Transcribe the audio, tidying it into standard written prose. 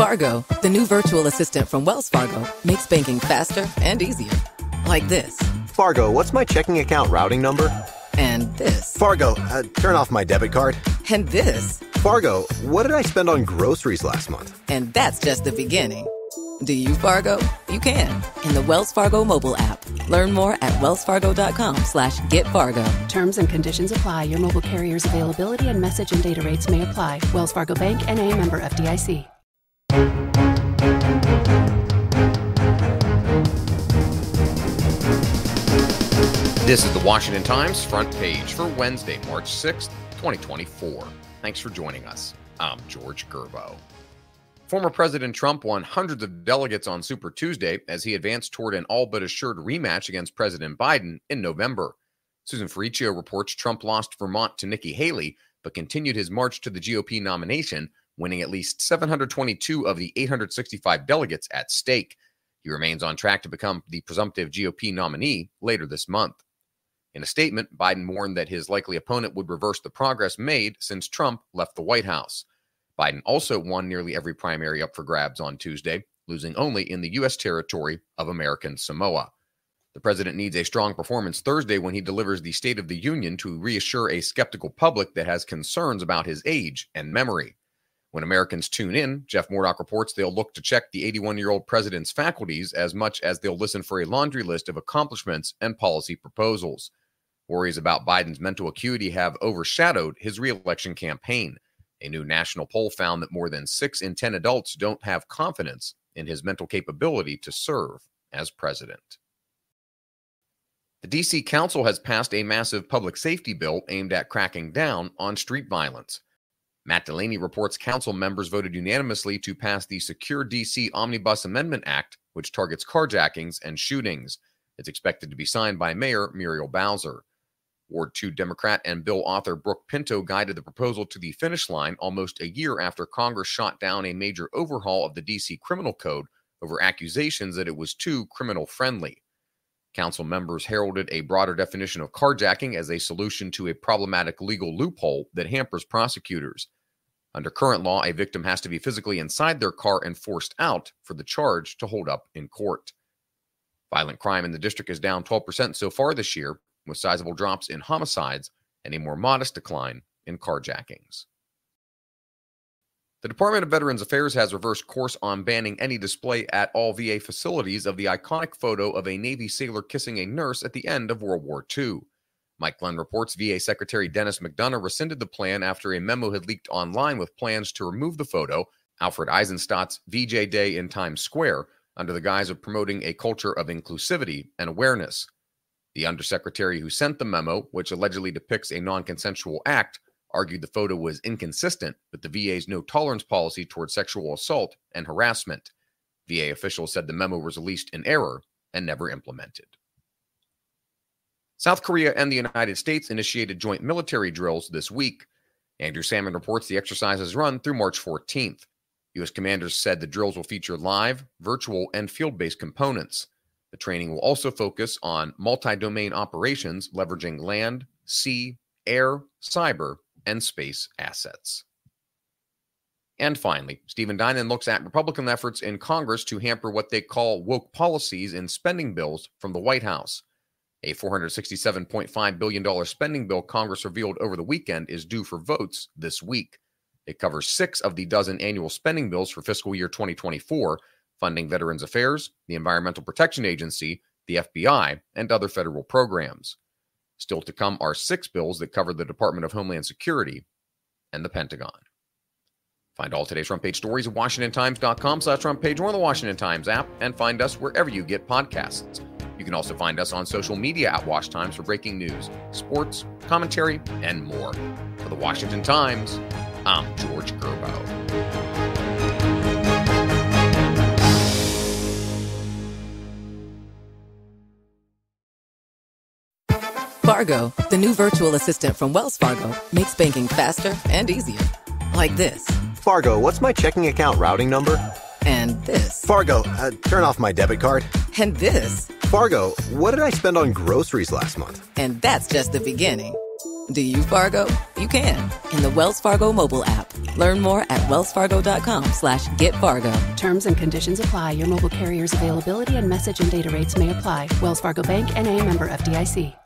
Fargo, the new virtual assistant from Wells Fargo, makes banking faster and easier. Like this. Fargo, what's my checking account routing number? And this. Fargo, turn off my debit card. And this. Fargo, what did I spend on groceries last month? And that's just the beginning. Do you, Fargo? You can in the Wells Fargo mobile app. Learn more at wellsfargo.com/getfargo. Terms and conditions apply. Your mobile carrier's availability and message and data rates may apply. Wells Fargo Bank, N.A., member FDIC. This is the Washington Times front page for Wednesday, March 6th, 2024. Thanks for joining us. I'm George Gerbo. Former President Trump won hundreds of delegates on Super Tuesday as he advanced toward an all-but-assured rematch against President Biden in November. Susan Ferriccio reports Trump lost Vermont to Nikki Haley, but continued his march to the GOP nomination, winning at least 722 of the 865 delegates at stake. He remains on track to become the presumptive GOP nominee later this month. In a statement, Biden warned that his likely opponent would reverse the progress made since Trump left the White House. Biden also won nearly every primary up for grabs on Tuesday, losing only in the U.S. territory of American Samoa. The president needs a strong performance Thursday when he delivers the State of the Union to reassure a skeptical public that has concerns about his age and memory. When Americans tune in, Jeff Murdoch reports they'll look to check the 81-year-old president's faculties as much as they'll listen for a laundry list of accomplishments and policy proposals. Worries about Biden's mental acuity have overshadowed his re-election campaign. A new national poll found that more than 6 in 10 adults don't have confidence in his mental capability to serve as president. The D.C. Council has passed a massive public safety bill aimed at cracking down on street violence. Matt Delaney reports council members voted unanimously to pass the Secure D.C. Omnibus Amendment Act, which targets carjackings and shootings. It's expected to be signed by Mayor Muriel Bowser. Ward 2 Democrat and bill author Brooke Pinto guided the proposal to the finish line almost a year after Congress shot down a major overhaul of the D.C. criminal code over accusations that it was too criminal-friendly. Council members heralded a broader definition of carjacking as a solution to a problematic legal loophole that hampers prosecutors. Under current law, a victim has to be physically inside their car and forced out for the charge to hold up in court. Violent crime in the district is down 12% so far this year, with sizable drops in homicides and a more modest decline in carjackings. The Department of Veterans Affairs has reversed course on banning any display at all VA facilities of the iconic photo of a Navy sailor kissing a nurse at the end of World War II. Mike Glenn reports VA Secretary Dennis McDonough rescinded the plan after a memo had leaked online with plans to remove the photo, Alfred Eisenstadt's VJ Day in Times Square, under the guise of promoting a culture of inclusivity and awareness. The undersecretary who sent the memo, which allegedly depicts a non-consensual act, argued the photo was inconsistent with the VA's no-tolerance policy toward sexual assault and harassment. VA officials said the memo was released in error and never implemented. South Korea and the United States initiated joint military drills this week. Andrew Salmon reports the exercises run through March 14th. U.S. commanders said the drills will feature live, virtual, and field-based components. The training will also focus on multi-domain operations leveraging land, sea, air, cyber, and space assets. And finally, Stephen Dinan looks at Republican efforts in Congress to hamper what they call woke policies in spending bills from the White House. A $467.5 billion spending bill Congress revealed over the weekend is due for votes this week. It covers 6 of the dozen annual spending bills for fiscal year 2024, funding Veterans Affairs, the Environmental Protection Agency, the FBI, and other federal programs. Still to come are 6 bills that cover the Department of Homeland Security and the Pentagon. Find all today's front page stories at WashingtonTimes.com/front page or on the Washington Times app, and find us wherever you get podcasts. You can also find us on social media at Wash Times for breaking news, sports, commentary, and more. For the Washington Times, I'm George Gerbo. Fargo, the new virtual assistant from Wells Fargo, makes banking faster and easier. Like this. Fargo, what's my checking account routing number? And this. Fargo, turn off my debit card. And this. Fargo, what did I spend on groceries last month? And that's just the beginning. Do you, Fargo? You can in the Wells Fargo mobile app. Learn more at wellsfargo.com/getfargo. Terms and conditions apply. Your mobile carrier's availability and message and data rates may apply. Wells Fargo Bank, N.A., member FDIC.